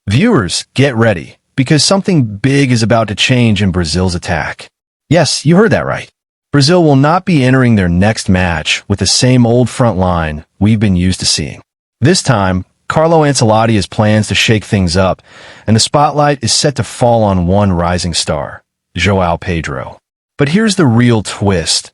Viewers, get ready, because something big is about to change in Brazil's attack. Yes, you heard that right. Brazil will not be entering their next match with the same old front line we've been used to seeing. This time, Carlo Ancelotti has plans to shake things up, and the spotlight is set to fall on one rising star, João Pedro. But here's the real twist.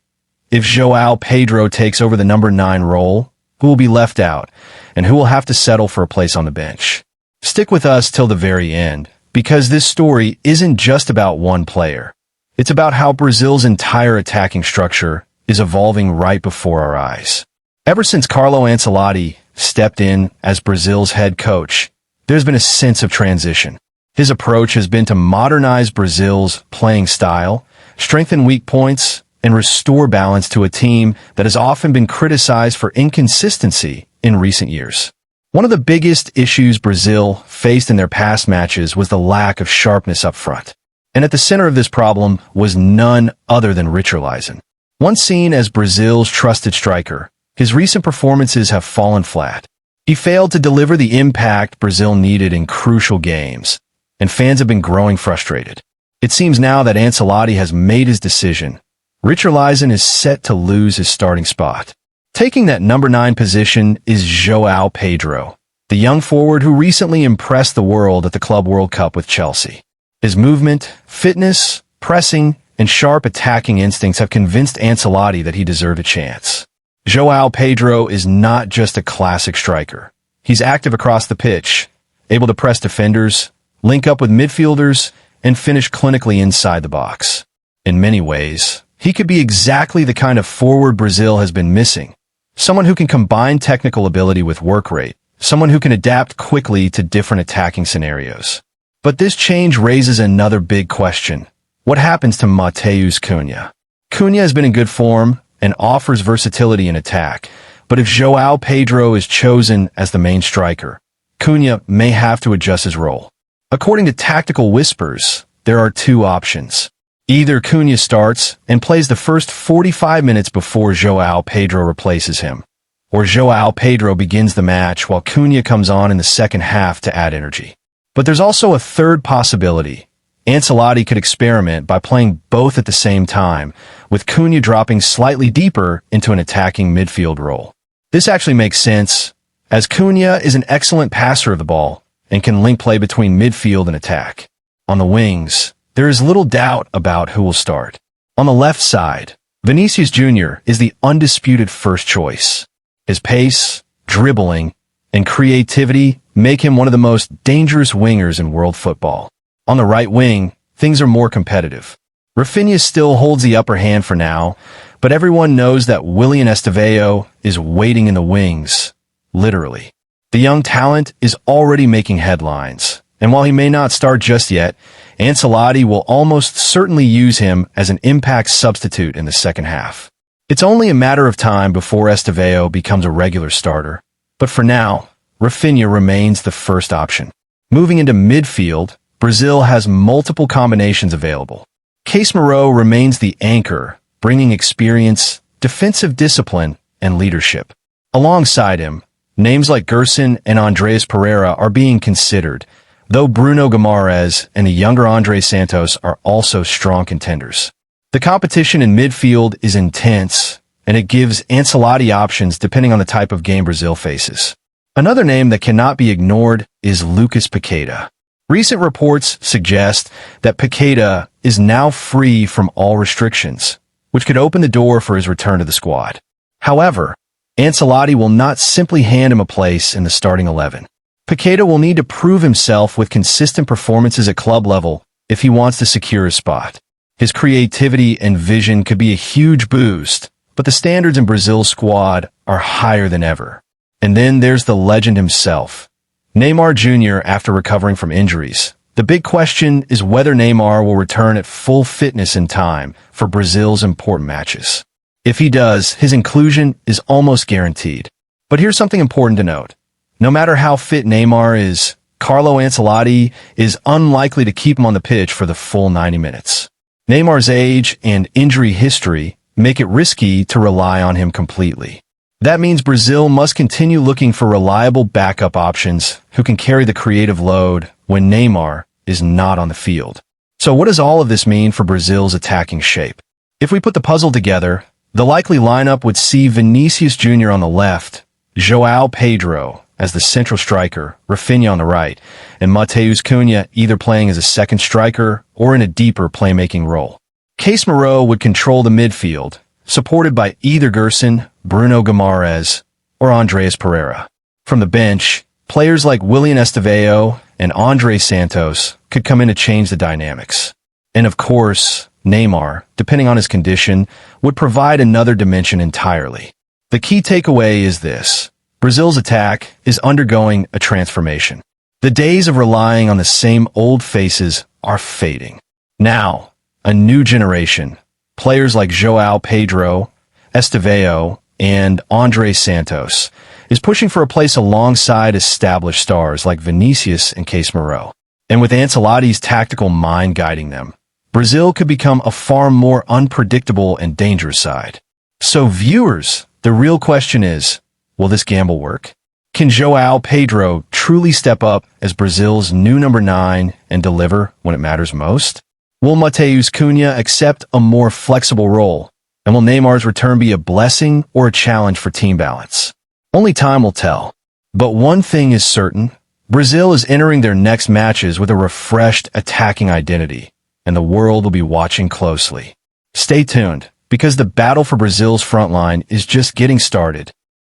If João Pedro takes over the number 9 role, who will be left out, and who will have to settle for a place on the bench? Stick with us till the very end, because this story isn't just about one player. It's about how Brazil's entire attacking structure is evolving right before our eyes. Ever since Carlo Ancelotti stepped in as Brazil's head coach, there's been a sense of transition. His approach has been to modernize Brazil's playing style, strengthen weak points, and restore balance to a team that has often been criticized for inconsistency in recent years. One of the biggest issues Brazil faced in their past matches was the lack of sharpness up front. And at the center of this problem was none other than Richarlison. Once seen as Brazil's trusted striker, his recent performances have fallen flat. He failed to deliver the impact Brazil needed in crucial games, and fans have been growing frustrated. It seems now that Ancelotti has made his decision. Richarlison is set to lose his starting spot. Taking that number 9 position is João Pedro, the young forward who recently impressed the world at the Club World Cup with Chelsea. His movement, fitness, pressing, and sharp attacking instincts have convinced Ancelotti that he deserved a chance. João Pedro is not just a classic striker. He's active across the pitch, able to press defenders, link up with midfielders, and finish clinically inside the box. In many ways, he could be exactly the kind of forward Brazil has been missing. Someone who can combine technical ability with work rate. Someone who can adapt quickly to different attacking scenarios. But this change raises another big question. What happens to Matheus Cunha? Cunha has been in good form and offers versatility in attack. But if João Pedro is chosen as the main striker, Cunha may have to adjust his role. According to tactical whispers, there are 2 options. Either Cunha starts and plays the first 45 minutes before João Pedro replaces him, or João Pedro begins the match while Cunha comes on in the second half to add energy. But there's also a third possibility. Ancelotti could experiment by playing both at the same time, with Cunha dropping slightly deeper into an attacking midfield role. This actually makes sense, as Cunha is an excellent passer of the ball and can link play between midfield and attack. On the wings, there is little doubt about who will start. On the left side, Vinicius Jr. is the undisputed first choice. His pace, dribbling, and creativity make him one of the most dangerous wingers in world football. On the right wing, things are more competitive. Rafinha still holds the upper hand for now, but everyone knows that Willian Estevão is waiting in the wings, literally. The young talent is already making headlines, and while he may not start just yet, Ancelotti will almost certainly use him as an impact substitute in the second half. It's only a matter of time before Estevão becomes a regular starter, but for now, Rafinha remains the first option. Moving into midfield, Brazil has multiple combinations available. Casemiro remains the anchor, bringing experience, defensive discipline, and leadership. Alongside him, names like Gerson and Andreas Pereira are being considered, though Bruno Guimaraes and the younger André Santos are also strong contenders. The competition in midfield is intense, and it gives Ancelotti options depending on the type of game Brazil faces. Another name that cannot be ignored is Lucas Paqueta. Recent reports suggest that Paqueta is now free from all restrictions, which could open the door for his return to the squad. However, Ancelotti will not simply hand him a place in the starting 11. Paqueta will need to prove himself with consistent performances at club level if he wants to secure his spot. His creativity and vision could be a huge boost, but the standards in Brazil's squad are higher than ever. And then there's the legend himself, Neymar Jr. after recovering from injuries. The big question is whether Neymar will return at full fitness in time for Brazil's important matches. If he does, his inclusion is almost guaranteed. But here's something important to note. No matter how fit Neymar is, Carlo Ancelotti is unlikely to keep him on the pitch for the full 90 minutes. Neymar's age and injury history make it risky to rely on him completely. That means Brazil must continue looking for reliable backup options who can carry the creative load when Neymar is not on the field. So what does all of this mean for Brazil's attacking shape? If we put the puzzle together, the likely lineup would see Vinicius Jr. on the left, João Pedro as the central striker, Rafinha on the right, and Matheus Cunha either playing as a second striker or in a deeper playmaking role. Casemiro would control the midfield, supported by either Gerson, Bruno Guimaraes, or Andreas Pereira. From the bench, players like Willian Estevão and André Santos could come in to change the dynamics. And of course, Neymar, depending on his condition, would provide another dimension entirely. The key takeaway is this: Brazil's attack is undergoing a transformation. The days of relying on the same old faces are fading. Now, a new generation, players like João Pedro, Estevão, and André Santos, is pushing for a place alongside established stars like Vinicius and Casemiro. And with Ancelotti's tactical mind guiding them, Brazil could become a far more unpredictable and dangerous side. So viewers, the real question is, will this gamble work? Can João Pedro truly step up as Brazil's new number 9 and deliver when it matters most? Will Matheus Cunha accept a more flexible role? And will Neymar's return be a blessing or a challenge for team balance? Only time will tell. But one thing is certain: Brazil is entering their next matches with a refreshed attacking identity, and the world will be watching closely. Stay tuned, because the battle for Brazil's frontline is just getting started.